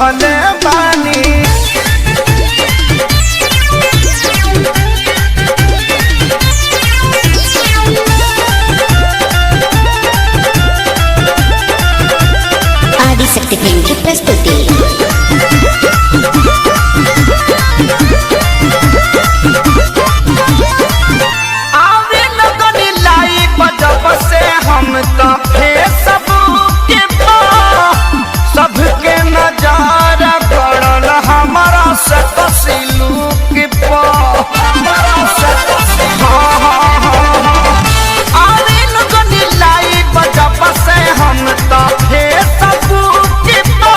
ओढ़ले बानी। आदिशक्ति फिल्म की प्रस्तुति। आवे लगनी लाइव जब से हम तो फेसबुक पे सबके नजारा पड़ल हमारा से तस्लुक पे। आवे लगनी लाइव जब से हम तो फेसबुक पे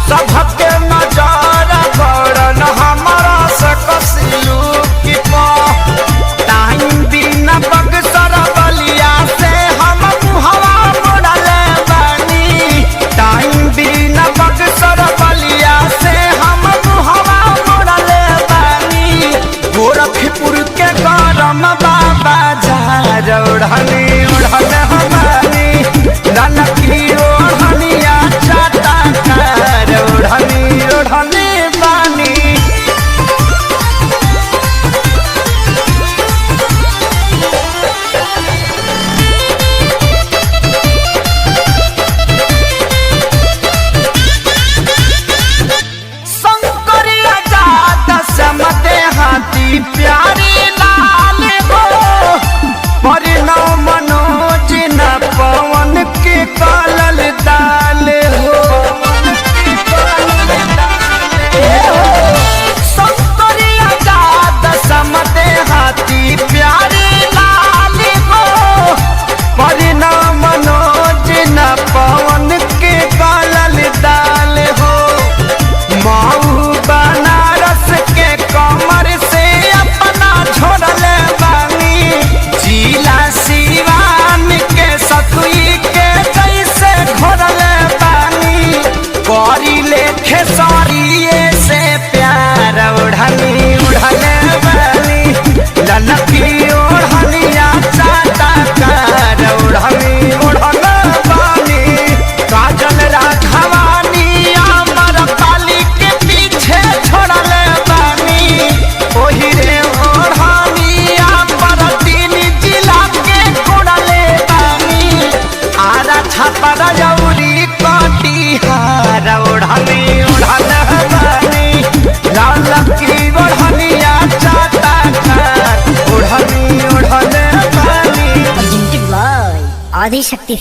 सबके नजारा पड़ल हमारा से तस्लुक पे। टाइम बिना बक्सर बलिया से हम हवा मोड़ले बानी। टाइम बिना बक्सर बलिया से हम हवा मोड़ले बानी। गोरखपुर के गरम बाबा झार ओढ़नी ओढ़ले हमारी ललकी ओढ़निया चाटा कार ओढ़नी ओढ़ले बानी। शंकरिया जात समते हाथी प्यारी लाल हो। परिणव मनोज न पवन के कालल दाल हो। शंकरिया जात समते हाथी प्यारी लाल हो। परिणव मनोज न पवन के कालल दाल हो। माऊ बनारस के कमर से अपना छोड़ले बानी। जिला सिवान के सतुई के जैसे घोड़ले बानी। करी लेखे सरिये से प्यार ओढ़नी ओढ़ले बानी। ललकी ओढ़निया चाटा कार ओढ़नी ओढ़ले बानी। काजल राघवानी अमर पाली के पीछे छोड़ले बानी। ओही रे ओढ़निया पर तीन जिला के कोड़ले बानी। आरा छापर जौरी कटिहार ओढ़नी ओढ़ले बानी। ललकी ओढ़निया चाटा कार ओढ़नी ओढ़ले बानी। आदिशक्ति।